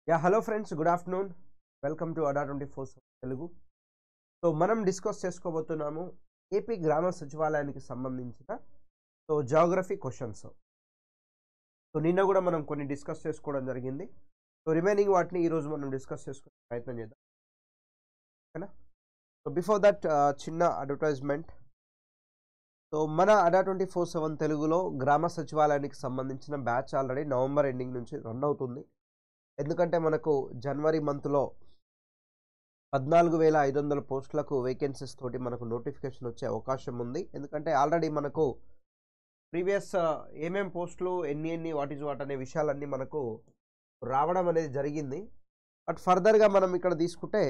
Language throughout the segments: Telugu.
Hello friends, good afternoon. Welcome to అడా 24 తెలుగు. సో మనం డిస్కస్ చేసుకోబోతున్నాము ఏపీ గ్రామ సచివాలయానికి సంబంధించిన జాగ్రఫీ క్వశ్చన్స్. సో నిన్న కూడా మనం కొన్ని డిస్కస్ చేసుకోవడం జరిగింది. సో రిమైనింగ్ వాటిని ఈరోజు మనం డిస్కస్ చేసుకునే ప్రయత్నం చేద్దాం, ఓకేనా? సో బిఫోర్ దట్ చిన్న అడ్వర్టైజ్మెంట్. సో మన అడా 24/7 తెలుగులో గ్రామ సచివాలయానికి సంబంధించిన బ్యాచ్ ఆల్రెడీ నవంబర్ ఎండింగ్ నుంచి రన్ అవుతుంది. ఎందుకంటే మనకు జనవరి మంత్లో 14,500 పోస్టులకు వేకెన్సీస్ తోటి మనకు నోటిఫికేషన్ వచ్చే అవకాశం ఉంది. ఎందుకంటే ఆల్రెడీ మనకు ప్రీవియస్ ఏమేం పోస్టులు ఎన్ని వాట్ ఈజ్ వాట్ అనే విషయాలన్నీ మనకు రావడం అనేది జరిగింది. బట్ ఫర్దర్గా మనం ఇక్కడ తీసుకుంటే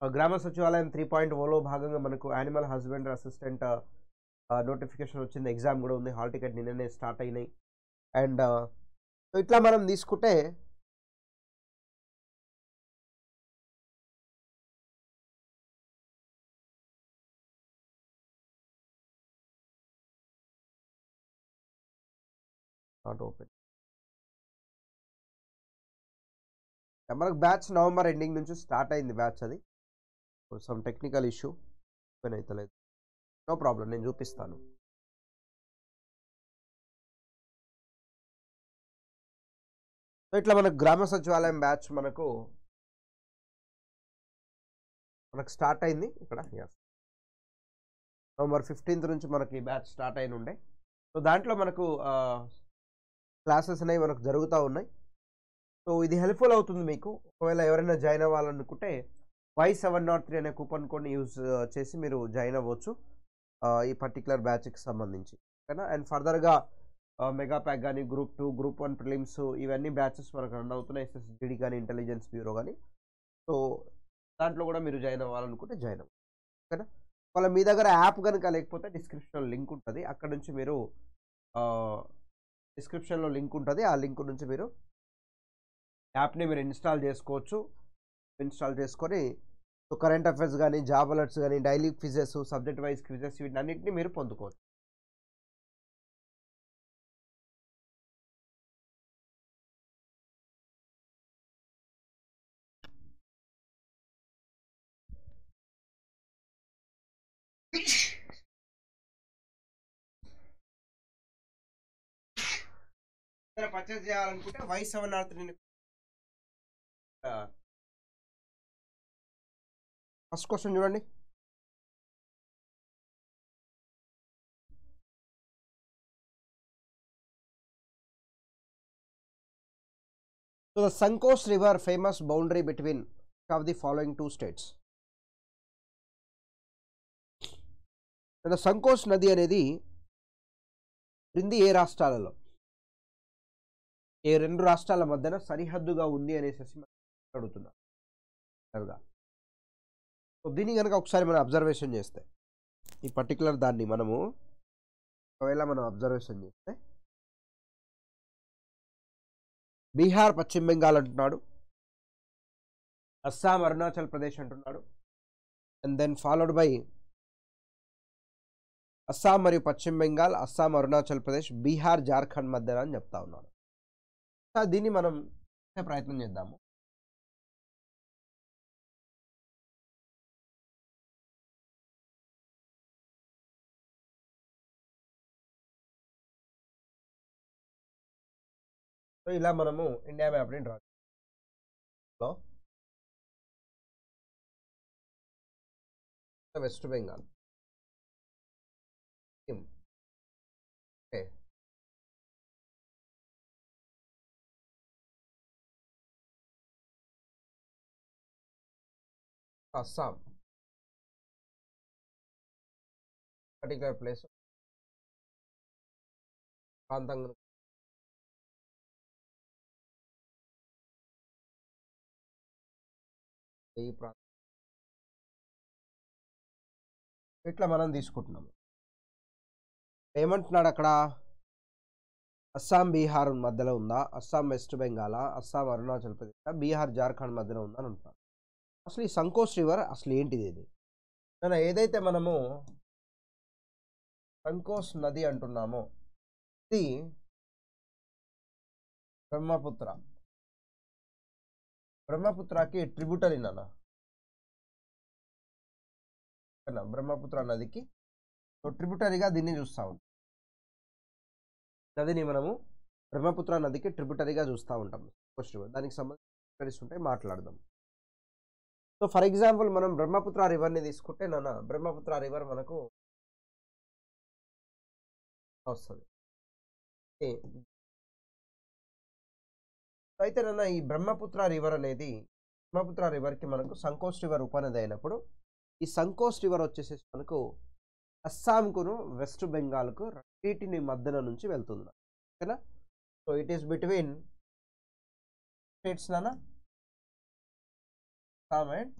గ్రామ సచివాలయం 3.0లో భాగంగా మనకు యానిమల్ హస్బెండరీ అసిస్టెంట్ నోటిఫికేషన్ వచ్చింది. ఎగ్జామ్ కూడా ఉంది. హాల్ టికెట్ నిన్ననే స్టార్ట్ అయినాయి. అండ్ ఇట్లా మనం తీసుకుంటే నాట్ ఓపెన్ మనకు బ్యాచ్ నవంబర్ ఎండింగ్ నుంచి స్టార్ట్ అయింది. బ్యాచ్ అది సమ్ టెక్నికల్ ఇష్యూ ఓపెన్ అవుతలేదు. నో ప్రాబ్లం, నేను చూపిస్తాను. సో ఇట్లా మనకు గ్రామ సచివాలయం బ్యాచ్ మనకు స్టార్ట్ అయింది. ఇక్కడ నవంబర్ 15th నుంచి మనకి బ్యాచ్ స్టార్ట్ అయిన ఉండే. సో దాంట్లో మనకు క్లాసెస్ అనేవి మనకు జరుగుతూ ఉన్నాయి. సో ఇది హెల్ప్ఫుల్ అవుతుంది మీకు. ఒకవేళ ఎవరైనా జాయిన్ అవ్వాలనుకుంటే Y703 అనే కూపన్ కోడ్ని యూజ్ చేసి మీరు జాయిన్ అవ్వచ్చు ఈ పర్టికులర్ బ్యాచ్కి సంబంధించి, ఓకేనా? అండ్ ఫర్దర్గా మెగా ప్యాక్ కానీ, గ్రూప్ 2, గ్రూప్ 1 ప్రిలిమ్స్ ఇవన్నీ బ్యాచెస్ మనకు రన్ అవుతున్నాయి. SSGD కానీ, ఇంటెలిజెన్స్ బ్యూరో కానీ. సో దాంట్లో కూడా మీరు జాయిన్ అవ్వాలనుకుంటే జాయిన్ అవ్వచ్చు, ఓకేనా? వాళ్ళ మీ దగ్గర యాప్ కనుక లేకపోతే డిస్క్రిప్షన్లో లింక్ ఉంటుంది. అక్కడ నుంచి మీరు డిస్క్రిప్షన్లో లింక్ ఉంటుంది. ఆ లింక్ నుంచి మీరు యాప్ని మీరు ఇన్స్టాల్ చేసుకోవచ్చు. ఇన్స్టాల్ చేసుకొని కరెంట్ అఫైర్స్ కానీ, జాబ్ అలర్ట్స్ కానీ, daily quizzes, subject wise quizzes వీటన్నిటిని మీరు పొందుకోవచ్చు. పర్చేస్ చేయాలనుకుంటే Y703 ఫస్ట్ క్వశ్చన్ చూడండి. So the Sankos River famous boundary between of the following two states. సంకోస్ నది అనేది క్రింది ఏ రాష్ట్రాలలో, ఏ రెండు రాష్ట్రాల మధ్యన సరిహద్దుగా ఉంది అనేసి అడుగుతున్నారు. సో దీన్ని కనుక ఒకసారి మనం అబ్జర్వేషన్ చేస్తే, ఈ పర్టికులర్ దాన్ని మనము ఒకవేళ మనం అబ్జర్వేషన్ చేస్తే బీహార్, పశ్చిమ బెంగాల్ అంటున్నాడు, అస్సాం, అరుణాచల్ ప్రదేశ్ అంటున్నాడు, and then followed by Assam మరియు పశ్చిమ బెంగాల్, అస్సాం, అరుణాచల్ ప్రదేశ్, బీహార్, జార్ఖండ్ మధ్యన అని చెప్తా ఉన్నాడు. దీన్ని మనం ప్రయత్నం చేద్దాము. సో ఇలా మనము ఇండియా మ్యాప్ని డ్రా చేస్తాం. West Bengal, okay, Assam particular place ప్రాంతంగా ఈ ప్రాంతం ఇట్లా మనం తీసుకుంటున్నాము. ఏమంటున్నాడు అక్కడ? అస్సాం బీహార్ మధ్యలో ఉందా, అస్సాం వెస్ట్ బెంగాల్, అస్సాం అరుణాచల్ ప్రదేశ్, బీహార్ జార్ఖండ్ మధ్యలో ఉందా అని అంటున్నాడు. అసలు ఈ సంకోస్ రివర్ అసలు ఏంటిది? ఇది ఏదైతే మనము సంకోస్ నది అంటున్నామో ఇది బ్రహ్మపుత్ర. బ్రహ్మపుత్రకి ట్రిబ్యూటరీ నాన్న. బ్రహ్మపుత్ర నదికి ట్రిబ్యూటరీగా దీన్ని చూస్తా ఉంటాం. నదిని మనము బ్రహ్మపుత్ర నదికి ట్రిబ్యూటరీగా చూస్తూ ఉంటాం. దానికి సంబంధించి ఉంటాయి, మాట్లాడదాం. సో ఫర్ ఎగ్జాంపుల్ మనం బ్రహ్మపుత్ర రివర్ని తీసుకుంటే నాన్న, బ్రహ్మపుత్ర రివర్ మనకు వస్తుంది. అయితే నాన్న ఈ బ్రహ్మపుత్ర రివర్ అనేది, బ్రహ్మపుత్ర రివర్కి మనకు సంకోష్ రివర్ ఉపనది అయినప్పుడు, ఈ సంకోష్ రివర్ వచ్చేసి మనకు అస్సాంకును వెస్ట్ బెంగాల్కు రెండింటిని మధ్యన నుంచి వెళ్తుంది. ఓకేనా? So it is between states నాన్న, అస్సాం అండ్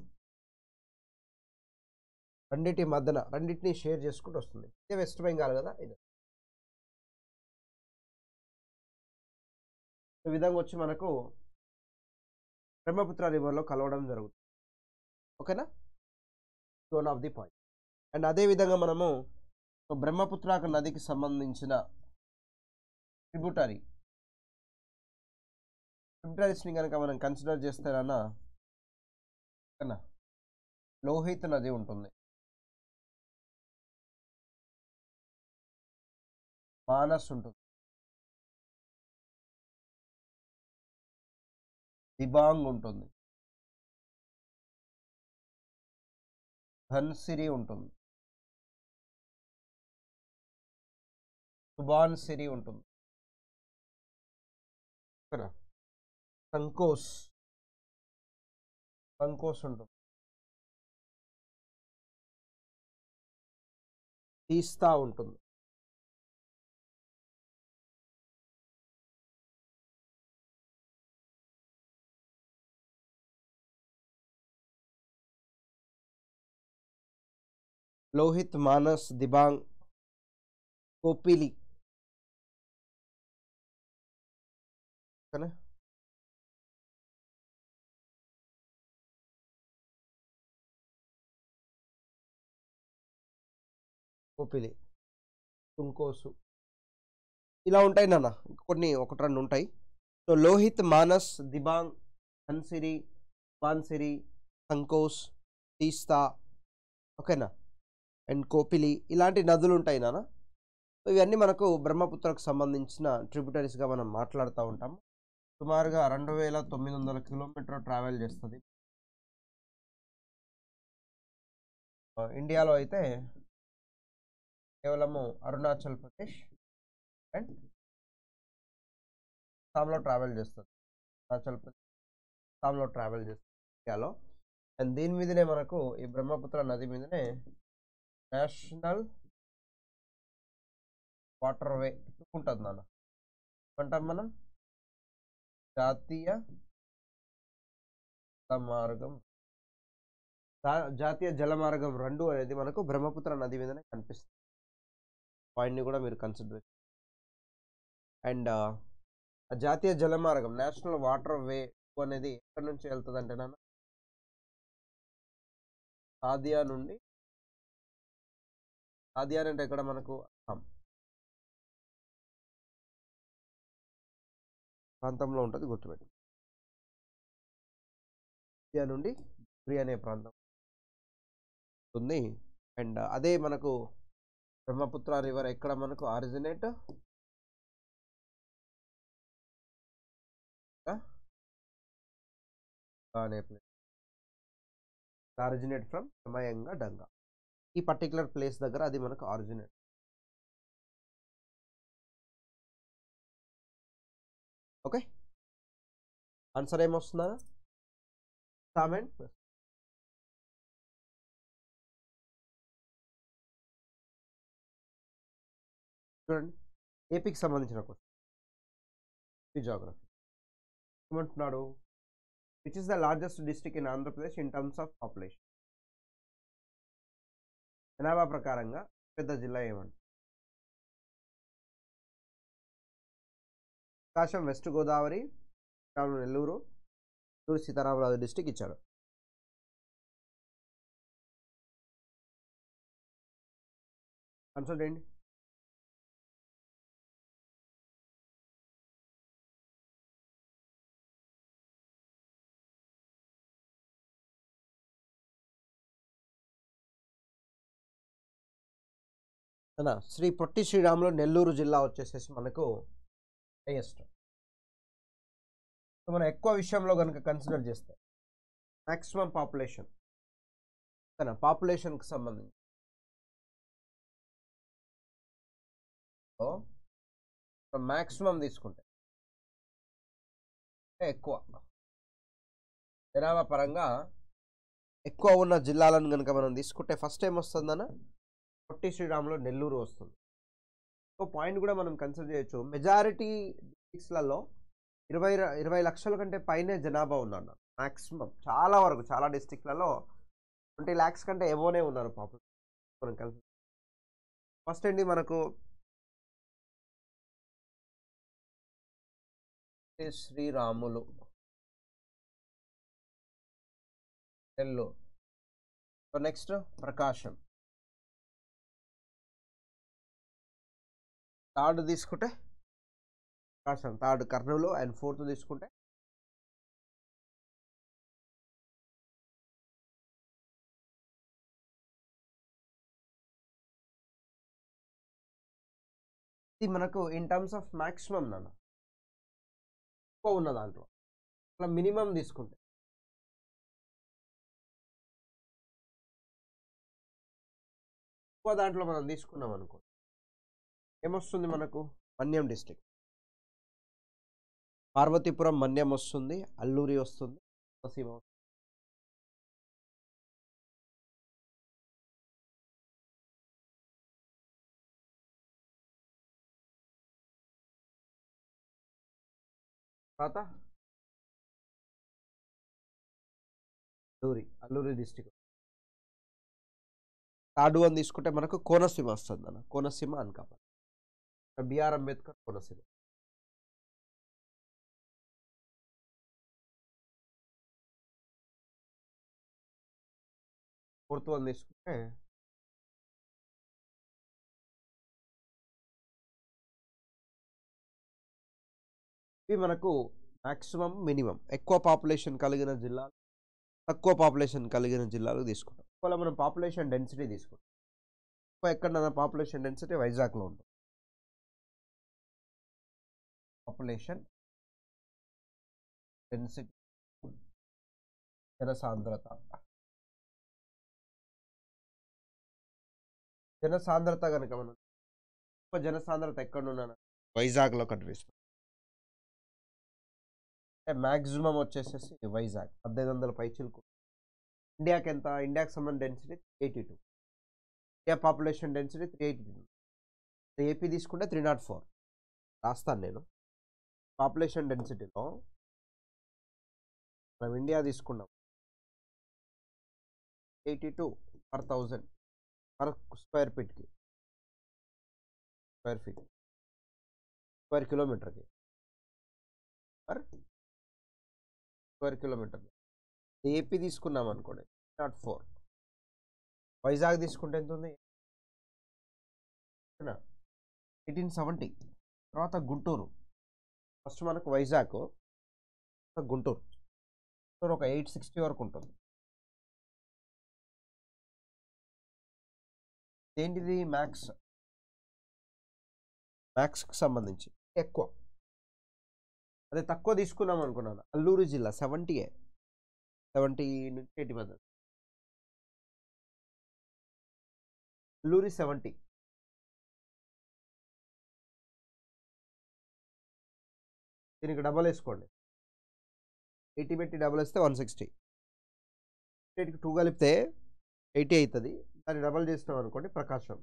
రెండింటి మధ్యన, రెండింటిని షేర్ చేసుకుంటూ వస్తుంది. ఇదే వెస్ట్ బెంగాల్ కదా. ఇది ఈ విధంగా వచ్చి మనకు బ్రహ్మపుత్ర రివర్లో కలవడం జరుగుతుంది. ఓకేనా? One of the point. And అదేవిధంగా మనము బ్రహ్మపుత్ర నదికి సంబంధించిన ట్రిబ్యూటరీస్ని కనుక మనం కన్సిడర్ చేస్తేనన్నా, ఓకేనా, లోహిత్ నది ఉంటుంది, మానస్ ఉంటుంది, దిబాంగ్ ఉంటుంది, ధన్సిరి ఉంటుంది, సుబాన్సిరి ఉంటుంది, సంకోస్ ఉంటుంది, తీస్తా ఉంటుంది, లోహిత్, మానస్, దిబాంగ్, కోపిలి. ఓకేనా? కోపిలి, తుంకోసు, ఇలా ఉంటాయి నాన్న. కొన్ని ఒకటి రెండు ఉంటాయి. సో లోహిత్, మానస్, దిబాంగ్, ధన్సిరి, బాన్సిరి, సంకోస్, తీస్తా, ఓకేనా, అండ్ కోపిలి, ఇలాంటి నదులు ఉంటాయి నాన్న. సో ఇవన్నీ మనకు బ్రహ్మపుత్రకు సంబంధించిన ట్రిబ్యూటరీస్గా మనం మాట్లాడుతూ ఉంటాం. సుమారుగా 2900 కిలోమీటర్ ట్రావెల్ చేస్తుంది. ఇండియాలో అయితే కేవలము అరుణాచల్ ప్రదేశ్ అండ్ అస్సాంలో ట్రావెల్ చేస్తుంది. అరుణాచల్ ప్రదేశ్, అస్సాంలో ట్రావెల్ చేస్తుంది ఇండియాలో. అండ్ దీని మీదనే మనకు ఈ బ్రహ్మపుత్ర నది మీదనే నేషనల్ వాటర్ వే ఉంటుంది నాన్న. అంటాం మనం జాతీయ జలమార్గం. జాతీయ జలమార్గం 2 అనేది మనకు బ్రహ్మపుత్ర నది మీదనే కనిపిస్తుంది. పాయింట్ని కూడా మీరు కన్సిడర్. అండ్ జాతీయ జలమార్గం, నేషనల్ వాటర్ వే అనేది ఎక్కడి నుంచి వెళ్తుంది అంటే నాన్న, సాదియా నుండి, సాదియా అంటే ఎక్కడ మనకు అస్సాం ప్రాంతంలో ఉంటుంది, గుర్తుపెట్టి. సాదియా నుండి పురి అనే ప్రాంతం ఉంది. అండ్ అదే మనకు బ్రహ్మపుత్ర రివర్ ఎక్కడ మనకు ఆరిజినేట్, అనే ప్లేస్, ఆరిజినేట్ ఫ్రమ్ సమయంగా డంగా, ఈ పర్టికులర్ ప్లేస్ దగ్గర అది మనకు ఆరిజినేట్. ఓకే, ఆన్సర్ ఏమొస్తుందా? కామెంట్ చూడండి. ఏపీకి సంబంధించిన క్వశ్చన్, జాగ్రఫీ ఏమంటున్నాడు? Which is the largest district in Andhra Pradesh in terms of population? జనాభా ప్రకారంగా పెద్ద జిల్లా ఏమంటారు? ప్రకాశం, వెస్ట్ గోదావరి, నెల్లూరు, సీతారామరాజు డిస్ట్రిక్ట్ ఇచ్చాడు. ఆన్సర్ ఏంటి? శ్రీ పొట్టి శ్రీరాములు నెల్లూరు జిల్లా వచ్చేసేసి మనకు హైయెస్ట్. సో మనం ఎక్కువ విషయంలో కనుక కన్సిడర్ చేస్తే మాక్సిమం పాపులేషన్ పాపులేషన్కి సంబంధించి మాక్సిమం తీసుకుంటే ఎక్కువ జనాభా పరంగా ఎక్కువ ఉన్న జిల్లాలను కనుక మనం తీసుకుంటే ఫస్ట్ టైం వస్తుందన్న పొట్టి శ్రీరాములు నెల్లూరు వస్తుంది. సో పాయింట్ కూడా మనం కన్సిడర్ చేయొచ్చు. మెజారిటీ డిస్ట్రిక్ట్స్లలో 20 లక్షల కంటే పైనే జనాభా ఉన్నారు మ్యాక్సిమం. చాలా వరకు చాలా డిస్ట్రిక్ట్లలో 20 lakhs కంటే ఎవోనే ఉన్నారు పాపులేషన్ మనం కలిసి. ఫస్ట్ ఏంటి మనకు శ్రీరాములు నెల్లూరు. సో నెక్స్ట్ ప్రకాశం. థర్డ్ తీసుకుంటే ప్రకాశం, థర్డ్ కర్నూలు, అండ్ ఫోర్త్ తీసుకుంటే ఇది మనకు ఇన్ టర్మ్స్ ఆఫ్ మ్యాక్సిమం నాన్న ఎక్కువ ఉన్న దాంట్లో అలా మినిమం తీసుకుంటే ఎక్కువ దాంట్లో మనం తీసుకున్నాం అనుకో ఏమొస్తుంది మనకు మన్యం డిస్ట్రిక్ట్, పార్వతీపురం మన్యం వస్తుంది, అల్లూరి వస్తుంది, కోనసీమ వస్తుంది. తర్వాత అల్లూరి డిస్ట్రిక్ట్. థర్డ్ వన్ తీసుకుంటే మనకు కోనసీమ వస్తుంది అన్న, Konaseema Anakapalli, BR Ambedkar Konaseema. Fourth one తీసుకుంటే ఇవి మనకు మ్యాక్సిమం మినిమం ఎక్కువ పాపులేషన్ కలిగిన జిల్లాలు, తక్కువ పాపులేషన్ కలిగిన జిల్లాలు తీసుకుంటాం. ఒకవేళ మనం పాపులేషన్ డెన్సిటీ తీసుకుంటాం, ఎక్కడ పాపులేషన్ డెన్సిటీ వైజాగ్లో ఉంటుంది. పాపులేషన్ డెన్సిటీ జనసాంద్రత కనుక మనం ఎక్కువ జనసాంద్రత ఎక్కడ ఉన్నాను వైజాగ్లో కనిపిస్తుంది. మ్యాక్సిమం వచ్చేసేసి వైజాగ్ 1800 పైచిలకు. ఇండియాకి ఎంత? ఇండియాకి సంబంధించిన density 382, India population density 382. AP తీసుకుంటే 304 రాస్తాను నేను. పాపులేషన్ డెన్సిటీలో మనం ఇండియా తీసుకున్నాం 82 per 1000 per స్క్వేర్ ఫీట్కి, స్క్వేర్ కిలోమీటర్కి, పర్ స్క్వేర్ కిలోమీటర్. ఏపీ తీసుకున్నాం అనుకోండి 304. వైజాగ్ తీసుకుంటే ఎంత ఉంది? 1870. తర్వాత గుంటూరు. ఫస్ట్ మనకు వైజాగ్, గుంటూరు ఒక 860 వరకు ఉంటుంది. ఏంటిది? మ్యాక్స్కి సంబంధించి ఎక్కువ. అదే తక్కువ తీసుకున్నాం అనుకున్నాను అల్లూరు జిల్లా 70 నుంచి 80 మధ్య. అల్లూరి 70. దీనికి డబల్ వేసుకోండి, 80 పెట్టి డబల్ వేస్తే 160. 8కి 2 కలిపితే 80 అవుతుంది. దాన్ని డబల్ చేసినాం అనుకోండి ప్రకాశం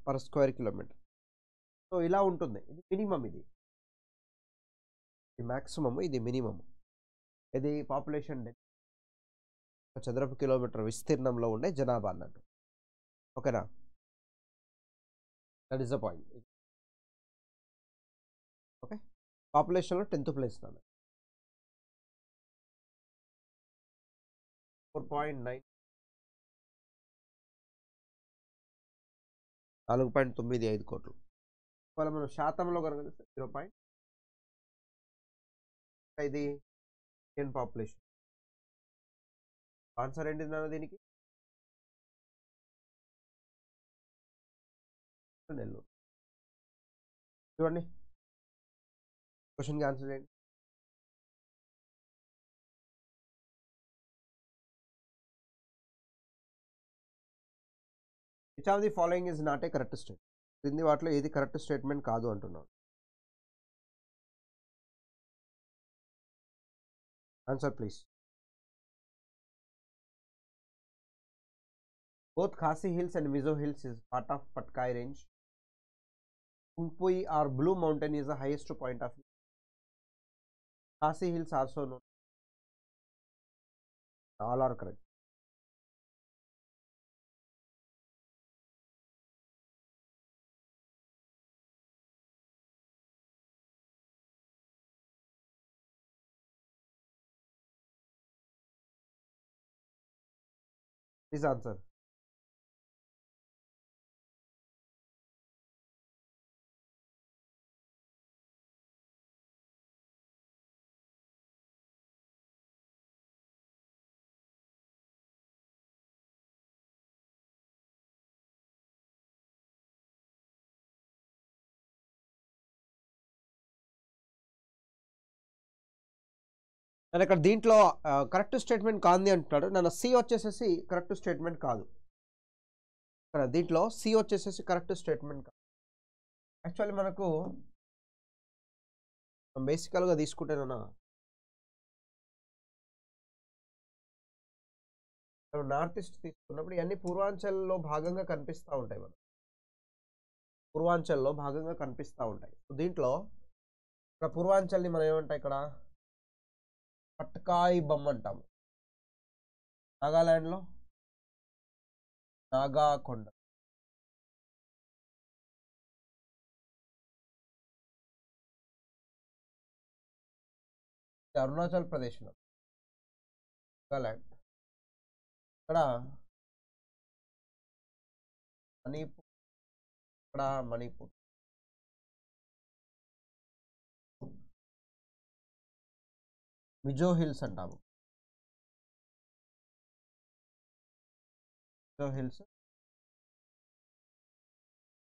పర్ స్క్వేర్ కిలోమీటర్. సో ఇలా ఉంటుంది. ఇది మినిమం, ఇది మ్యాక్సిమమ్, ఇది మినిమం. ఇది పాపులేషన్ చదరపు కిలోమీటర్ విస్తీర్ణంలో ఉండే జనాభా అన్నట్టు. ఓకేనా? That is the point. Okay, పాపులేషన్లో 10th ప్లేస్ నాన్న, 4.9, 4.95 కోట్లు. ఒకవేళ మనం శాతంలో కనుక 0. ఇది ఇండియన్ పాపులేషన్. ఆన్సర్ ఏంటి నాన్న దీనికి? నెల్లూరు. చూడండి క్వశ్చన్కి ఆన్సర్ చేయండి. Which of the following is not a correct statement? క్రింది వాటిలో ఏది కరెక్ట్ స్టేట్మెంట్ కాదు అంటున్నాను. Answer please. Both Khasi Hills and Mizo Hills is part of Patkai range. Kungpui or Blue Mountain is the highest point of Khasi Hills also known. All are correct. This answer. నేను ఇక్కడ దీంట్లో కరెక్ట్ స్టేట్మెంట్ కాంది అంటున్నాడు. నన్ను సి వచ్చేసేసి కరెక్ట్ స్టేట్మెంట్ కాదు. ఇక్కడ దీంట్లో సి వచ్చేసేసి కరెక్ట్ స్టేట్మెంట్ కాదు. యాక్చువల్లీ మనకు బేసికల్గా తీసుకుంటేనన్నా నార్త్ ఈస్ట్ తీసుకున్నప్పుడు ఇవన్నీ పూర్వాంచల్లో భాగంగా కనిపిస్తూ ఉంటాయి. మనం పూర్వాంచల్లో భాగంగా కనిపిస్తూ ఉంటాయి. దీంట్లో ఇక్కడ పూర్వాంచల్ని మనం ఏమంటాం, ఇక్కడ పట్కాయి బొమ్మ అంటాము. నాగాలాండ్లో నాగాకొండ, అరుణాచల్ ప్రదేశ్లో నాగాలాండ్, ఇక్కడ మణిపూర్, ఇక్కడ మణిపూర్. మిజో హిల్స్ అంటాము. మిజో హిల్స్,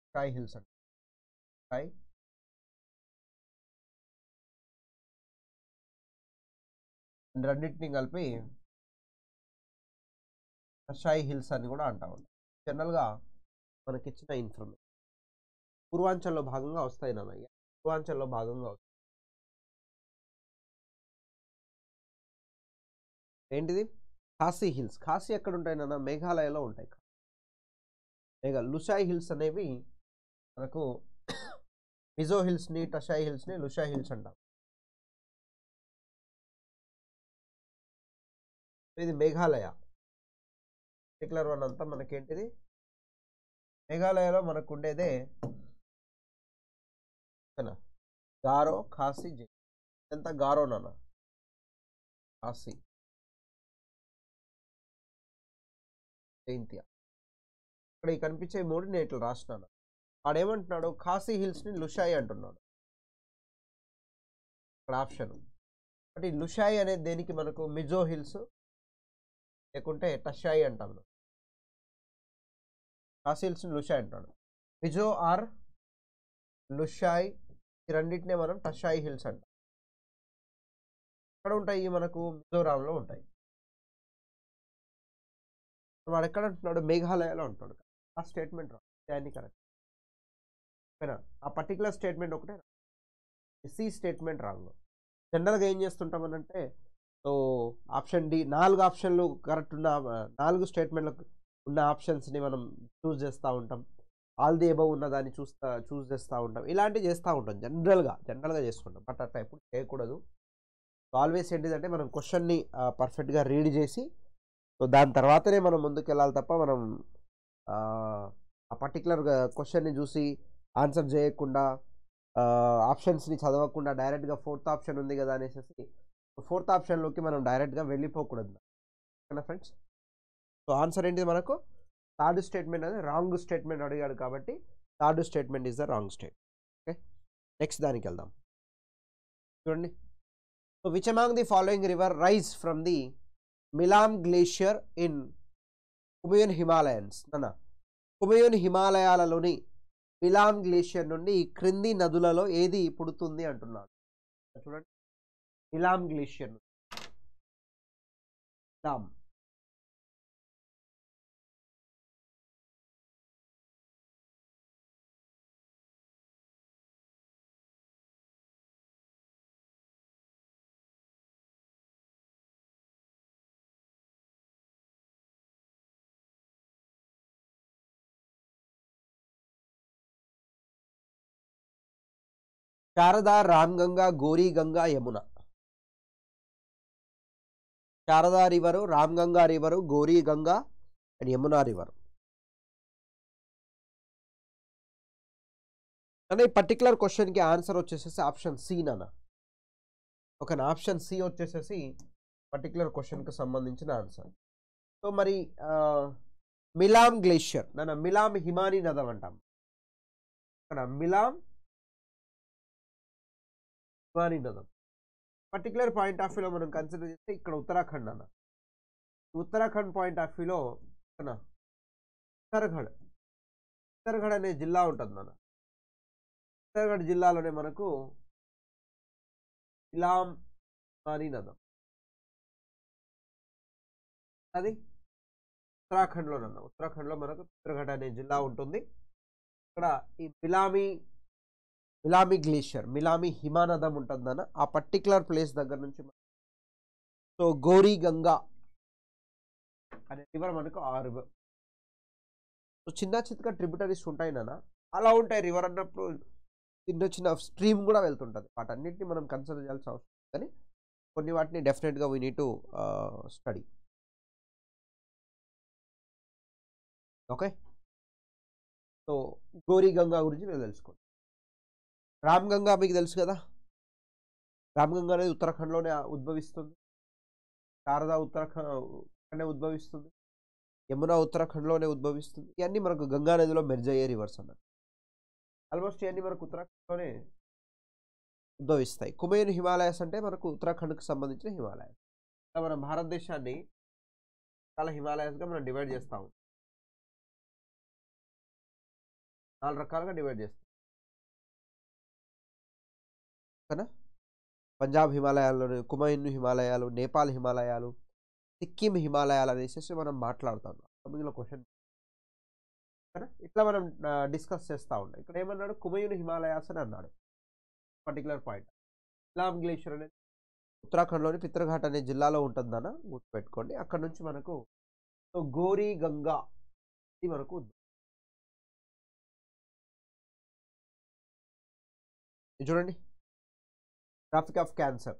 స్కై హిల్స్ అంటాము. స్కై రెండింటిని కలిపి షై హిల్స్ అని కూడా అంటా ఉంటాం. జనరల్గా మనకి ఇచ్చిన ఇన్ఫర్మేషన్ పూర్వాంచల్లో భాగంగా వస్తాయి నాన్న. పూర్వాంచల్లో భాగంగా వస్తాయి. ఏంటిది? ఖాసీ హిల్స్. ఖాసీ ఎక్కడ ఉంటాయి నాన్న? మేఘాలయలో ఉంటాయి. లుషాయ్ హిల్స్ అనేవి మనకు మిజో హిల్స్ని, టషాయ్ హిల్స్ని లుషాయ్ హిల్స్ అంటాం. ఇది మేఘాలయ. పర్టికులర్ వన్ అంతా మనకేంటిది మేఘాలయలో మనకు ఉండేదే గారో, ఖాసీ, ఎంత గారో నాన్న, ఖాసీ, జైంతియా. ఇక్కడ కనిపించే మూడు నేను ఇట్లా రాసినాను. వాడేమంటున్నాడు? ఖాసీ హిల్స్ని లుషాయి అంటున్నాడు. ఇక్కడ ఆప్షన్. బట్ ఈ లుషాయి అనేది దేనికి? మనకు మిజో హిల్స్ లేకుంటే టషాయి అంటాం. ఖాసీ హిల్స్ని లుషాయి అంటాడు. మిజో ఆర్ లుషాయి, ఈ రెండింటినే మనం టషాయి హిల్స్ అంటాం. ఎక్కడ ఉంటాయి మనకు? మిజోరాంలో ఉంటాయి. వాడు ఎక్కడ అంటున్నాడు? మేఘాలయలో అంటున్నాడు. ఆ స్టేట్మెంట్ దాన్ని కరెక్ట్. ఓకేనా? ఆ పర్టికులర్ స్టేట్మెంట్ ఒకటే, సి స్టేట్మెంట్ రాంగ్. జనరల్గా ఏం చేస్తుంటామనంటే, సో ఆప్షన్ డి, 4 ఆప్షన్లు కరెక్ట్ ఉన్న 4 స్టేట్మెంట్లకు ఉన్న ఆప్షన్స్ని మనం చూస్ చేస్తూ ఉంటాం. ఆల్ ది అబవ్ ఉన్న దాన్ని చూస్ చేస్తూ ఉంటాం. ఇలాంటివి చేస్తూ ఉంటాం జనరల్గా చేసుకుంటాం. బట్ అట్లా ఎప్పుడు చేయకూడదు. సో ఆల్వేస్ ఏంటిదంటే మనం క్వశ్చన్ని పర్ఫెక్ట్గా రీడ్ చేసి, సో దాని తర్వాతనే మనం ముందుకు వెళ్ళాలి తప్ప మనం ఆ పర్టికులర్ క్వశ్చన్ని చూసి ఆన్సర్ చేయకుండా, ఆప్షన్స్ని చదవకుండా డైరెక్ట్గా 4th ఆప్షన్ ఉంది కదా అనేసి 4th ఆప్షన్లోకి మనం డైరెక్ట్గా వెళ్ళిపోకూడదు. ఓకేనా ఫ్రెండ్స్? సో ఆన్సర్ ఏంటిది మనకు? 3rd స్టేట్మెంట్ అనేది రాంగ్ స్టేట్మెంట్ అడిగాడు కాబట్టి 3rd statement is the wrong state. Okay, next దానికి వెళ్దాం. చూడండి. So which among the following river rise from the Milam glacier in Kumaon Himalayans? Kumaon హిమాలయాలలోని మిలాన్ గ్లేషియర్ నుండి ఈ క్రింది నదులలో ఏది పుడుతుంది అంటున్నాడు. చూడండి, మిలాన్ గ్లేషియర్ నుండి. Milan. Sharda, Ramganga, Gori Ganga, Yamuna. Sharda river, Ramganga river, Gori Ganga and Yamuna river. అంటే ఈ పర్టిక్యులర్ క్వశ్చన్‌కి ఆన్సర్ వచ్చేసేసి ఆప్షన్ సి నాన్న. ఓకేనా. ఆప్షన్ సి వచ్చేసేసి పర్టిక్యులర్ క్వశ్చన్‌కి సంబంధించిన ఆన్సర్. సో మరి మిలాన్ గ్లేషియర్ నాన్న, మిలాన్ హిమానీ నదం అంటాం. ఓకేనా. మిలాన్ హిమానీ నదం. పర్టిక్యులర్ పాయింట్ ఆఫ్ వ్యూలో మనం కన్సిడర్ చేస్తే ఇక్కడ ఉత్తరాఖండ్ అన్న. ఉత్తరాఖండ్ పాయింట్ ఆఫ్ వ్యూలో ఓకేనా, ఉత్తరాఖండ్ ఉత్తరాఖండ్ అనే జిల్లా ఉంటుంది నాన్న. ఉత్తరాఖండ్ జిల్లాలోనే మనకు మిలాన్ హిమానీ నదం అది ఉత్తరాఖండ్లోనన్న. ఉత్తరాఖండ్లో మనకు ఉత్తరాఖండ్ అనే జిల్లా ఉంటుంది. ఇక్కడ ఈ మిలామి గ్లేషియర్, మిలామి హిమానదం ఉంటుందన్న. ఆ పర్టిక్యులర్ ప్లేస్ దగ్గర నుంచి సో గౌరీ గంగా అనే రివర్ మనకు ఆ రివర్. సో చిన్న చిన్నగా ట్రిబ్యూటరీస్ ఉంటాయి నాన్న. అలా ఉంటాయి రివర్ అన్నప్పుడు చిన్న చిన్న స్ట్రీమ్ కూడా వెళ్తుంటుంది. వాటన్నిటిని మనం కన్సిడర్ చేయాల్సిన అవసరం లేదు, కానీ కొన్ని వాటిని డెఫినెట్గా we need to study. Okay. So Gauri Ganga గురించి మీరు తెలుసుకోండి. రామ్ గంగా మీకు తెలుసు కదా. రామ్ గంగా అనేది ఉత్తరాఖండ్లోనే ఉద్భవిస్తుంది. శారదా ఉత్తరాఖండ్ ఉద్భవిస్తుంది. యమున ఉత్తరాఖండ్లోనే ఉద్భవిస్తుంది. ఇవన్నీ మనకు గంగా నదిలో మెర్జ్ అయ్యే రివర్స్ అన్నట్టు. ఆల్మోస్ట్ ఇవన్నీ మనకు ఉత్తరాఖండ్లోనే ఉద్భవిస్తాయి. కుమేన్ హిమాలయాస్ అంటే మనకు ఉత్తరాఖండ్కి సంబంధించిన హిమాలయాస్. మన భారతదేశాన్ని చాలా హిమాలయాస్గా మనం డివైడ్ చేస్తాము. 4 రకాలుగా డివైడ్ చేస్తాం. ఓకేనా. పంజాబ్ హిమాలయాలు, కుమేన్ హిమాలయాలు, నేపాల్ హిమాలయాలు, సిక్కిం హిమాలయాలు అనేసి మనం మాట్లాడుతాం. మిగిలిన క్వశ్చన్ ఇట్లా మనం డిస్కస్ చేస్తూ ఉంటాం. ఇక్కడ ఏమన్నాడు, కుమేన్ హిమాలయాస్ అని అన్నాడు. Particular point. మిలాన్ గ్లేషియర్ అనేది ఉత్తరాఖండ్లోని పిత్రఘాట్ అనే జిల్లాలో ఉంటుందన్న, గుర్తుపెట్టుకోండి. అక్కడ నుంచి మనకు గోరీ గంగా ఇది మనకు చూడండి. ట్రాఫిక్ ఆఫ్ క్యాన్సర్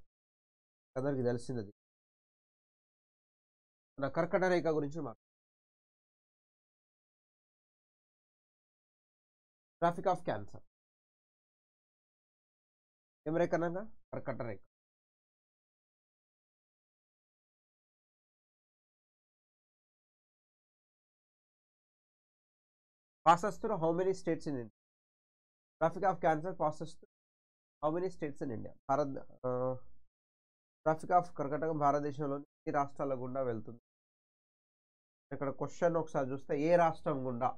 అందరికి తెలిసింది. మన కర్కట రేఖ గురించి ట్రాఫిక్ ఆఫ్ క్యాన్సర్ ఏం రేఖ అనగా కర్కట రేఖ. passes through how many states in India? Traffic of cancer passes through how many states in India? Tropic of కర్కటకం భారతదేశంలోని ఏ రాష్ట్రాల గుండా వెళ్తుంది? ఇక్కడ క్వశ్చన్ ఒకసారి చూస్తే ఏ రాష్ట్రం గుండా.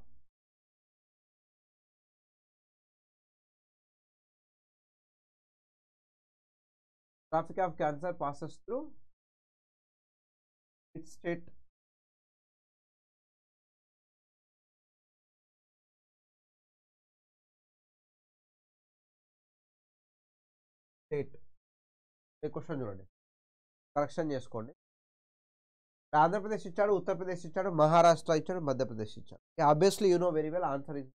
Tropic of cancer passes through which state? State. ఈ క్వశ్చన్ చూడండి, కరెక్షన్ చేసుకోండి. ఆంధ్రప్రదేశ్ ఇచ్చాడు, ఉత్తరప్రదేశ్ ఇచ్చాడు, మహారాష్ట్ర ఇచ్చాడు, మధ్యప్రదేశ్ ఇచ్చాడు. Obviously you know very well answer is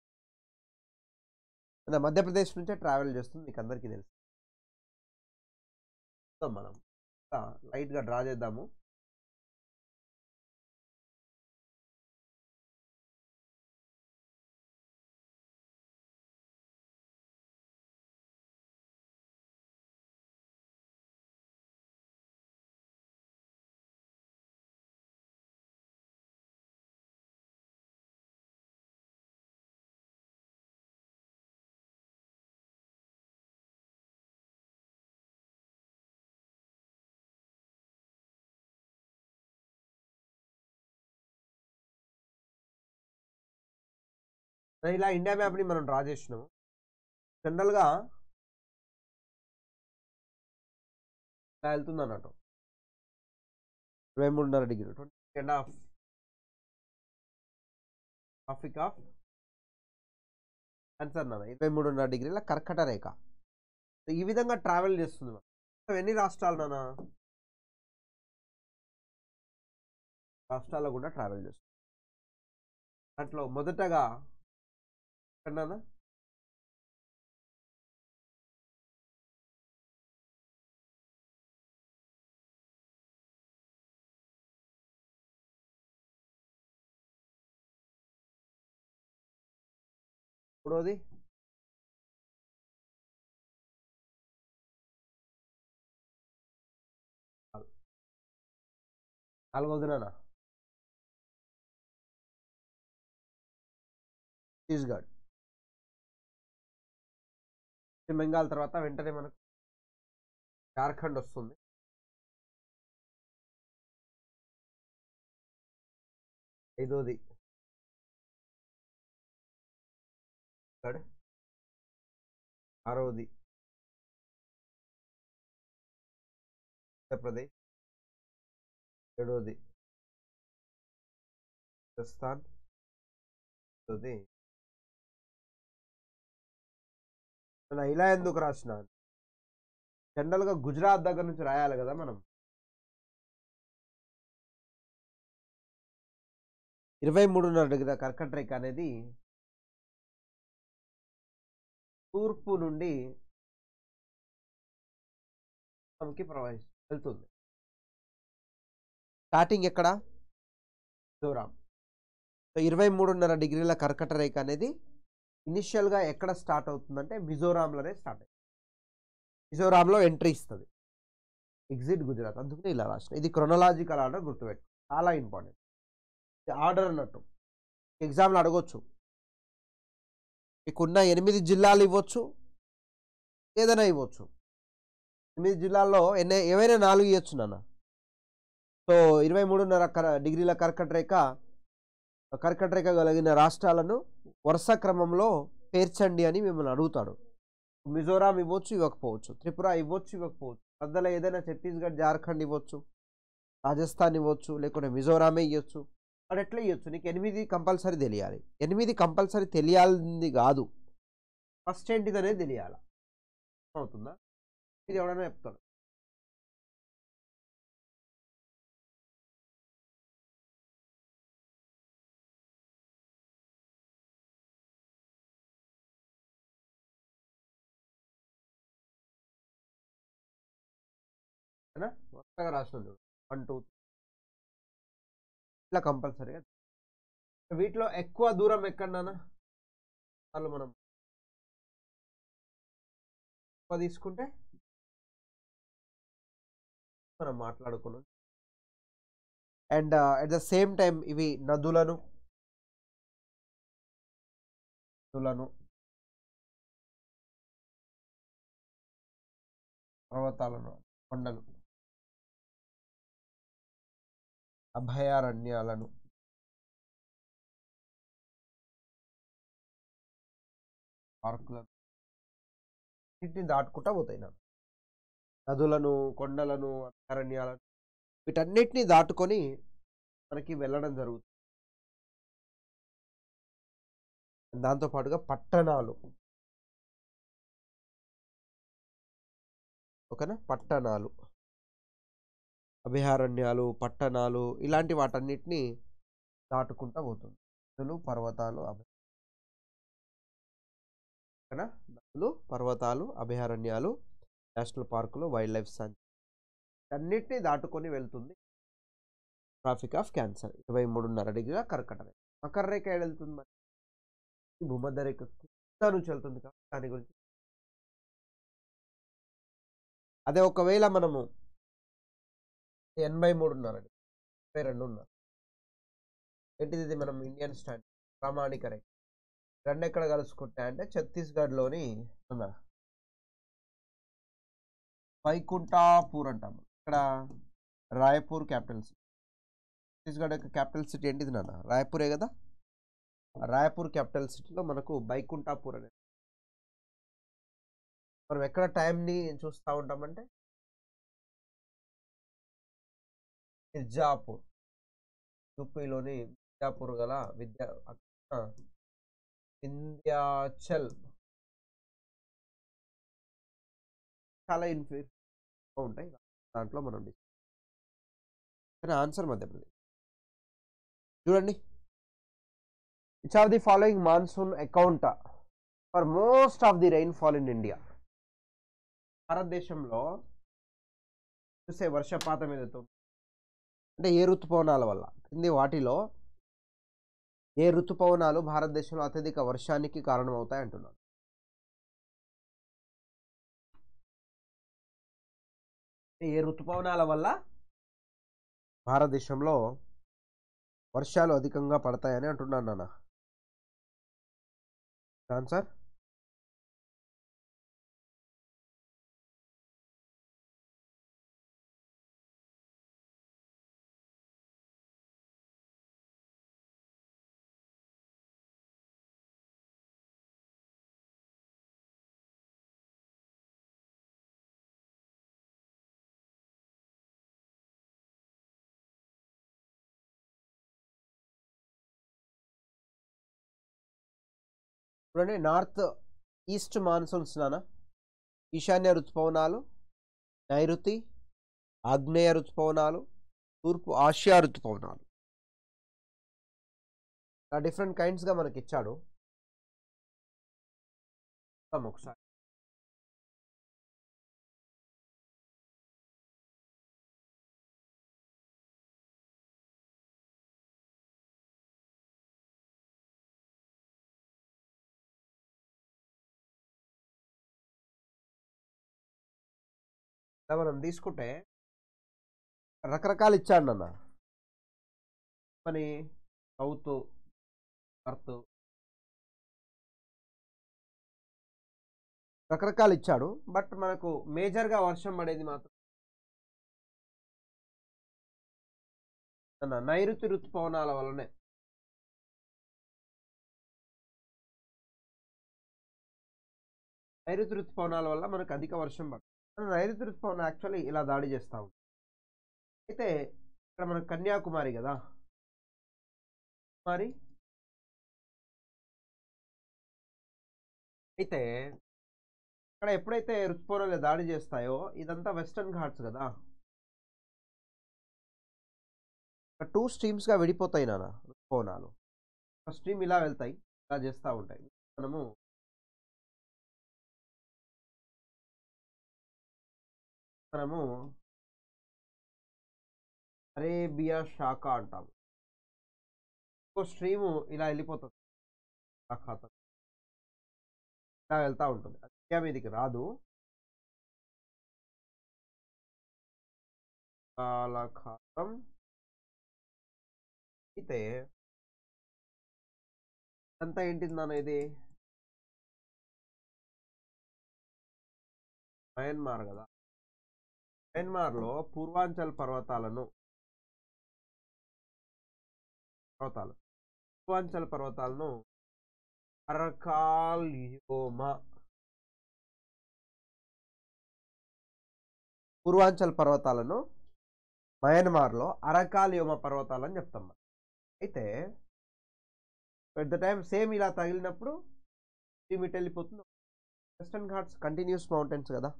Madhya Pradesh నుంచే ట్రావెల్ చేస్తుంది, మీకు అందరికీ తెలుసు. మనం లైట్గా డ్రా చేద్దాము. ఇలా ఇండియా మ్యాప్ని మనం డ్రా చేసినాము. జనరల్గా ఇలా వెళ్తుంది అన్నట్టు 23.5 డిగ్రీ 20.5 ట్రాఫిక్ ఆఫ్ ఆన్సర్ నాన్న 23.5 డిగ్రీల కర్కట రేఖ. ఈ విధంగా ట్రావెల్ చేస్తుంది. ఎన్ని రాష్ట్రాలు నాన్న? రాష్ట్రాల్లో కూడా ట్రావెల్ చేస్తుంది. దాంట్లో మొదటగా ఎక్కడన్నా మూడోది నాలుగోది నాన్న ఛత్తీస్గఢ్. పశ్చిమ బెంగాల్ తర్వాత వెంటనే మనకు జార్ఖండ్ వస్తుంది. ఐదోది ఆరోది ఆంధ్రప్రదేశ్. ఏడోది రాజస్థాన్. ఇలా ఎందుకు రాసిన? జనరల్గా గుజరాత్ దగ్గర నుంచి రాయాలి కదా మనం. 23.5 డిగ్రీల కర్కట రేఖ అనేది తూర్పు నుండి మనకి వెళ్తుంది. స్టార్టింగ్ ఎక్కడ? మిజోరాం. 23.5 డిగ్రీల కర్కట రేఖ అనేది ఇనిషియల్గా ఎక్కడ స్టార్ట్ అవుతుందంటే మిజోరాంలోనే స్టార్ట్ అవుతుంది. మిజోరాంలో ఎంట్రీ ఇస్తుంది. ఎగ్జిట్ గుజరాత్. అందుకని ఇలా రాసిన. ఇది క్రొనలాజికల్ ఆర్డర్ గుర్తుపెట్టు, చాలా ఇంపార్టెంట్. ఆర్డర్ అన్నట్టు ఎగ్జామ్లో అడగొచ్చు. మీకున్న 8 జిల్లాలు ఇవ్వచ్చు, ఏదైనా ఇవ్వచ్చు. 8 జిల్లాల్లో ఏవైనా 4 ఇవ్వచ్చు నాన్న. సో 23.5 డిగ్రీల కర్కట రేఖ కలిగిన రాష్ట్రాలను వరుస క్రమంలో పేర్చండి అని మిమ్మల్ని అడుగుతాడు. మిజోరాం ఇవ్వచ్చు, ఇవ్వకపోవచ్చు. త్రిపుర ఇవ్వచ్చు, ఇవ్వకపోవచ్చు. మధ్యలో ఏదైనా ఛత్తీస్గఢ్, జార్ఖండ్ ఇవ్వచ్చు, రాజస్థాన్ ఇవ్వచ్చు, లేకుంటే మిజోరామే ఇవ్వచ్చు. వాడు ఎట్లా ఇవ్వచ్చు? నీకు 8 కంపల్సరీ తెలియాలి. 8 కంపల్సరీ తెలియాలి కాదు, ఫస్ట్ ఏంటిది అనేది తెలియాలి. అవుతుందా? ఇది ఎవడైనా చెప్తాడు. కొత్తగా రాసిన 1 2 ఇట్లా కంపల్సరీగా. వీటిలో ఎక్కువ దూరం ఎక్కడన్నా వాళ్ళు మనం ఎక్కువ తీసుకుంటే మనం మాట్లాడుకున్నాం. And at the same time ఇవి నదులను పర్వతాలను, కొండలు, అభయారణ్యాలను, పార్కులను వీటిని దాటుకుంటా పోతాయి. నదులను, కొండలను, అభయారణ్యాలను వీటన్నిటిని దాటుకొని మనకి వెళ్ళడం జరుగుతుంది. దాంతోపాటుగా పట్టణాలు, ఓకేనా? పట్టణాలు, అభయారణ్యాలు, పట్టణాలు ఇలాంటి వాటన్నిటిని దాటుకుంటా పోతుంది. నదులు, పర్వతాలు, ఓకేనా? నదులు, పర్వతాలు, అభయారణ్యాలు, నేషనల్ పార్కులు, వైల్డ్ లైఫ్ సాంచురీ అన్నిటినీ దాటుకొని వెళ్తుంది ట్రాఫిక్ ఆఫ్ క్యాన్సర్. 23.5 డిగ్రీల కర్కట రేఖ. మకర రేఖ వెళ్తుంది మరి భూమధ్య రేఖ కింద నుంచి వెళ్తుంది కాబట్టి దాని గురించి. అదే ఒకవేళ మనము 83.5 22.5 ఏంటిది? ఇది మనం ఇండియన్ స్టాండర్డ్ ప్రామాణిక రేఖ. రెండు ఎక్కడ కలుసుకుంటాయి అంటే ఛత్తీస్గఢ్లోని వైకుంఠాపూర్ అంటాము. ఇక్కడ రాయపూర్ క్యాపిటల్ సిటీ. ఛత్తీస్గఢ్ యొక్క క్యాపిటల్ సిటీ ఏంటిది నాన్న? రాయపూరే కదా. రాయపూర్ క్యాపిటల్ సిటీలో మనకు బైకుంఠాపూర్ అనేది మనం ఎక్కడ టైంని చూస్తూ ఉంటామంటే మిర్జాపూర్, యూపీలోని మిర్జాపూర్ గల వింధ్యాచల్ చాలా ఉంటాయి. దాంట్లో మనం కానీ ఆన్సర్ మధ్యప్రదేశ్. చూడండి, which of the following monsoon account for most of the rainfall in India. భారతదేశంలో చూసే వర్షపాతం ఏదైతే అంటే ఏ ఋతుపవనాల వల్ల కింది వాటిలో ఏ ఋతుపవనాలు భారతదేశంలో అత్యధిక వర్షానికి కారణమవుతాయి అంటున్నారు. ఏ ఋతుపవనాల వల్ల భారతదేశంలో వర్షాలు అధికంగా పడతాయని అంటున్నాను నాన్న. ఆన్సర్ చూడండి, నార్త్ ఈస్ట్ మాన్సూన్స్ నాన్న, ఈశాన్య ఋతుపవనాలు, నైరుతి, ఆగ్నేయ ఋతుపవనాలు, తూర్పు ఆసియా ఋతుపవనాలు, డిఫరెంట్ కైండ్స్గా మనకి ఇచ్చాడు. ఒకసారి మనం తీసుకుంటే రకరకాలు ఇచ్చాడు అన్న. మరి సౌత్, నార్త్ రకరకాలు ఇచ్చాడు. బట్ మనకు మేజర్గా వర్షం పడేది మాత్రం నైరుతి ఋతుపవనాల వల్లనే. నైరుతి ఋతుపవనాల వల్ల మనకు అధిక వర్షం పడుతుంది. నైరుతి ఋతుపవనం యాక్చువల్లీ ఇలా దాడి చేస్తా ఉంది. అయితే ఇక్కడ మనకు కన్యాకుమారి కదా, మరి అయితే ఇక్కడ ఎప్పుడైతే ఋతుపవనాలు దాడి చేస్తాయో ఇదంతా వెస్టర్న్ ఘాట్స్ కదా, టూ స్ట్రీమ్స్గా విడిపోతాయి నాన్న ఋతుపవనాలు. ఒక స్ట్రీమ్ ఇలా వెళ్తాయి, ఇలా చేస్తూ ఉంటాయి. మనము అరేబియా శాఖ అంటాము. ఇంకో స్ట్రీము ఇలా వెళ్ళిపోతుంది, ఇలా వెళ్తూ ఉంటుంది. ఇండియా మీదకి రాదు. బంగాళాఖాతం అయితే అంతా ఏంటిది నాన్న, ఇది మయన్మార్ కదా. మయన్మార్లో పూర్వాంచల్ పర్వతాలు పర్వతాలను అరకాల్యోమా, పూర్వాంచల్ పర్వతాలను మయన్మార్లో అరకాల్యోమా పర్వతాలు అని చెప్తాం. అయితే ఎట్ ద టైం సేమ్ ఇలా తగిలినప్పుడు ఇటు వెళ్ళిపోతుంది. వెస్టర్న్ ఘాట్స్ కంటిన్యూస్ మౌంటైన్స్ కదా,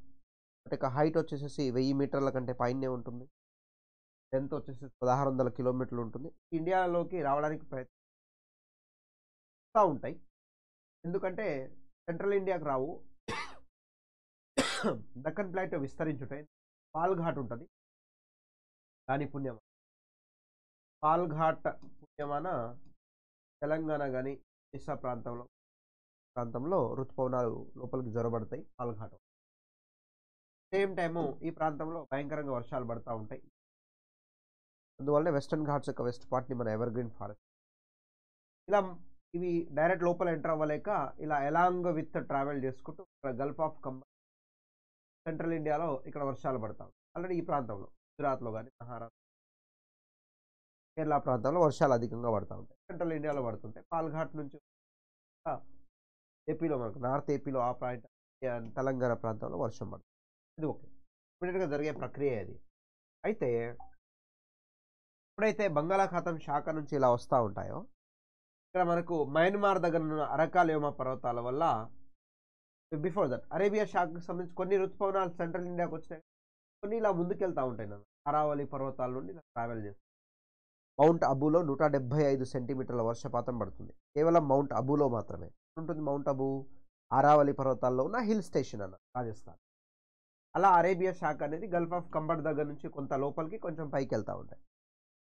అంటే హైట్ వచ్చేసేసి 1000 మీటర్ల కంటే పైనే ఉంటుంది. లెంత్ వచ్చేసి 1600 కిలోమీటర్లు ఉంటుంది. ఇండియాలోకి రావడానికి ప్రయత్నిస్తూ ఉంటాయి. ఎందుకంటే సెంట్రల్ ఇండియాకి రావు. దక్కన్ ప్లాటో విస్తరించుంటాయి. పాల్ఘాట్ ఉంటుంది, దాని పుణ్యమా పాల్ఘాట్ పుణ్యమాన తెలంగాణ కానీ ఒడిశా ప్రాంతంలో ఋతుపవనాలు లోపలికి జొరబడతాయి. పాల్ఘాట్ సేమ్ టైము ఈ ప్రాంతంలో భయంకరంగా వర్షాలు పడుతూ ఉంటాయి. అందువల్లనే వెస్టర్న్ ఘాట్స్ యొక్క వెస్ట్ పార్ట్ని మన ఎవర్ గ్రీన్ ఫారెస్ట్. ఇలా ఇవి డైరెక్ట్ లోపల ఎంటర్ అవ్వలేక ఇలా ఎలాంగ్ విత్ ట్రావెల్ చేసుకుంటూ గల్ఫ్ ఆఫ్ సెంట్రల్ ఇండియాలో ఇక్కడ వర్షాలు పడతాం. ఆల్రెడీ ఈ ప్రాంతంలో గుజరాత్లో కానీ మహారాష్ట్ర కేరళ ప్రాంతంలో వర్షాలు అధికంగా పడతా ఉంటాయి. సెంట్రల్ ఇండియాలో పడుతుంటాయి. పాల్ఘాట్ నుంచి ఏపీలో మనకు నార్త్ ఏపీలో ఆ ప్రాంతం తెలంగాణ ప్రాంతంలో వర్షం పడుతుంది. ఇది ఓకే. ఇమ్మీడియేట్‌గా జరిగే ప్రక్రియ అది. అయితే ఎప్పుడైతే బంగాళాఖాతం శాఖ నుంచి ఇలా వస్తా ఉంటాయో, ఇక్కడ మనకు మయన్మార్ దగ్గర ఉన్న అరకాలియోమా పర్వతాల వల్ల బిఫోర్ దట్ అరేబియా శాఖకు సంబంధించి కొన్ని ఋతుపవనాలు సెంట్రల్ ఇండియాకి వచ్చినాయి. కొన్ని ఇలా ముందుకెళ్తా ఉంటాయి నాన్న. అరావళి పర్వతాల నుండి ఇలా ట్రావెల్ చేస్తాయి. మౌంట్ అబూలో 175 సెంటీమీటర్ల వర్షపాతం పడుతుంది. కేవలం మౌంట్ అబూలో మాత్రమే. ఉంటుంది మౌంట్ అబూ అరావళి పర్వతాల్లో ఉన్న హిల్ స్టేషన్ అన్న రాజస్థాన్. అలా అరేబియా శాఖ అనేది గల్ఫ్ ఆఫ్ కంబర్ దగ్గర నుంచి కొంత లోపలికి కొంచెం పైకి వెళ్తా ఉంటాయి.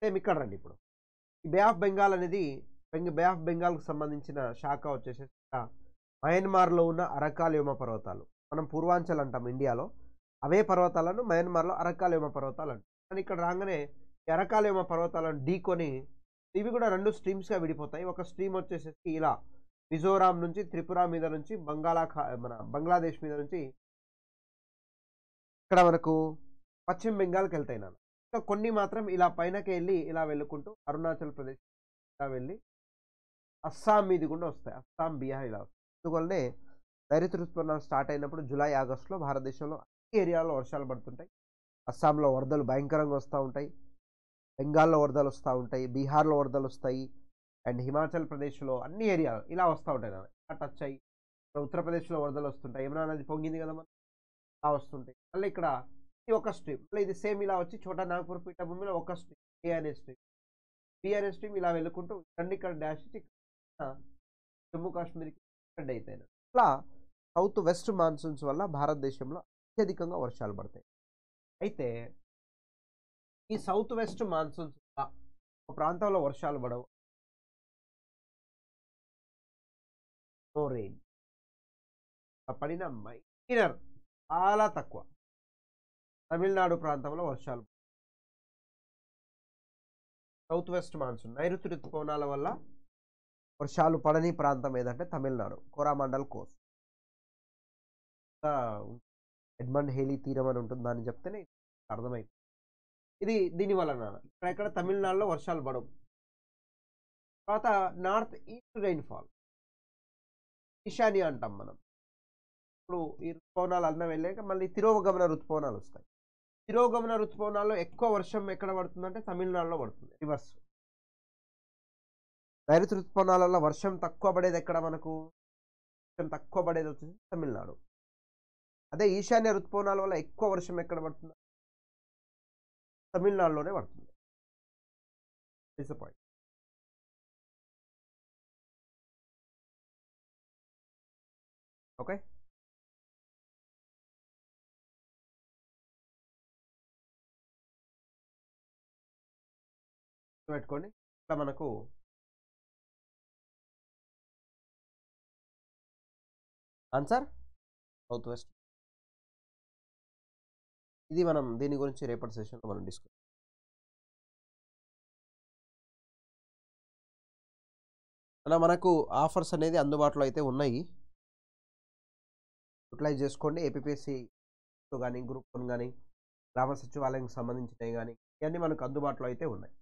సేమ్ ఇక్కడ రండి ఇప్పుడు. ఈ బే ఆఫ్ బెంగాల్ అనేది బే ఆఫ్ బెంగాల్‌కు సంబంధించిన శాఖ వచ్చేసేసి మయన్మార్‌లో ఉన్న అరకాలియోమా పర్వతాలు. మనం పూర్వాంచల్ అంటాం ఇండియాలో. అవే పర్వతాలను మయన్మార్‌లో అరకాలియోమా పర్వతాలు అంటాం. కానీ ఇక్కడ రాగానే ఈ అరకాలియోమా పర్వతాలను ఢీకొని ఇవి కూడా 2 స్ట్రీమ్స్‌గా విడిపోతాయి. ఒక స్ట్రీమ్ వచ్చేసేసి ఇలా మిజోరాం నుంచి, త్రిపుర మీద నుంచి, మన బంగ్లాదేశ్ మీద నుంచి ఇక్కడ మనకు పశ్చిమ బెంగాల్‌కెళ్తాయి నాన్న. ఇంకా కొన్ని మాత్రం ఇలా పైనకెళ్ళి ఇలా వెళ్ళుకుంటూ అరుణాచల్ ప్రదేశ్ ఇలా వెళ్ళి అస్సాం మీది గుండా వస్తాయి. అస్సాం, బీహార్ ఇలా వస్తాయి. అందువల్లనే నైరుతి ఋతుపవనాలు స్టార్ట్ అయినప్పుడు జూలై, ఆగస్టులో భారతదేశంలో అన్ని ఏరియాలో వర్షాలు పడుతుంటాయి. అస్సాంలో వరదలు భయంకరంగా వస్తూ ఉంటాయి. బెంగాల్‌లో వరదలు వస్తూ ఉంటాయి. బీహార్‌లో వరదలు వస్తాయి. అండ్ హిమాచల్ ప్రదేశ్‌లో అన్ని ఏరియాలు ఇలా వస్తూ ఉంటాయి నాన్న. ఇలా టచ్ అయ్యి ఉత్తరప్రదేశ్‌లో వరదలు వస్తుంటాయి. యమునా నది పొంగింది కదా మనకి. అలా వస్తుంటాయి. మళ్ళీ ఇక్కడ ఇది ఒక స్ట్రీమ్. మళ్ళీ ఇది సేమ్ ఇలా వచ్చి చోటా నాగ్‌పూర్ పీఠభూమిలో ఒక స్ట్రీమ్. ఏ అనే స్ట్రీమ్. బి అనే స్ట్రీమ్ ఇలా వెళ్ళుకుంటూ రండి ఇక్కడ డాష్ ఇచ్చి జమ్మూ కాశ్మీర్‌కి స్ప్రెడ్ అయితాయి. ఇట్లా సౌత్ వెస్ట్ మాన్సూన్స్ వల్ల భారతదేశంలో అత్యధికంగా వర్షాలు పడతాయి. అయితే ఈ సౌత్ వెస్ట్ మాన్సూన్స్ వల్ల ఒక ప్రాంతంలో వర్షాలు పడవు. No rain. పడిన మైనర్ చాలా తక్కువ. తమిళనాడు ప్రాంతంలో వర్షాలు. సౌత్ వెస్ట్ మాన్సూన్ నైరుతి ఋతుపవనాల వల్ల వర్షాలు పడని ప్రాంతం ఏదంటే Tamil Nadu. Coromandel coast. Edmund Halley తీరం అని ఉంటుంది. దాన్ని చెప్తేనే అర్థమైంది. ఇది దీనివల్ల నాన్న ఇక్కడ తమిళనాడులో వర్షాలు పడవు. తర్వాత నార్త్ ఈస్ట్ రెయిన్ఫాల్. ఈశాన్య అంటాం మనం. ఇప్పుడు ఈ ఋతుపవనాలు అన్న వెళ్ళాక మళ్ళీ తిరోగమన ఋతుపవనాలు వస్తాయి. తిరోగమన ఋతుపవనాల్లో ఎక్కువ వర్షం ఎక్కడ పడుతుందంటే తమిళనాడులో పడుతుంది. రివర్స్. నైరుతి ఋతుపవనాలలో వర్షం తక్కువ పడేది ఎక్కడ మనకు? వర్షం తక్కువ పడేది వచ్చేసి తమిళనాడు. అదే ఈశాన్య ఋతుపవనాల వల్ల ఎక్కువ వర్షం ఎక్కడ పడుతుంది? తమిళనాడులోనే పడుతుంది. డిసప్పాయింట్. ఓకే. పెట్టుకోండి. ఇట్లా మనకు ఆన్సర్ సౌత్ వెస్ట్. ఇది మనం దీని గురించి రేపటి సెషన్లో మనం డిస్కస్. అలా మనకు ఆఫర్స్ అనేది అందుబాటులో అయితే ఉన్నాయి. యూటిలైజ్ చేసుకోండి. ఏపీఎస్సి కానీ, గ్రూప్ 1 కానీ, గ్రామ సచివాలయానికి సంబంధించినవి కానీ ఇవన్నీ మనకు అందుబాటులో అయితే ఉన్నాయి.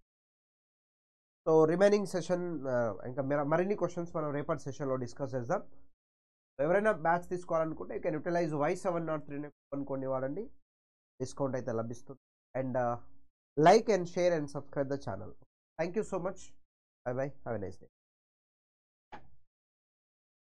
సో రిమైనింగ్ సెషన్ ఇంకా మరిన్ని క్వశ్చన్స్ మనం రేపటి సెషన్లో డిస్కస్ చేద్దాం. ఎవరైనా బ్యాచ్ తీసుకోవాలనుకుంటే యూ కెన్ యూటిలైజ్ Y703 కొనుక్కోండి, వాడండి. డిస్కౌంట్ అయితే లభిస్తుంది. And like and share and subscribe the channel. Thank you so much. By by. Have a nice day.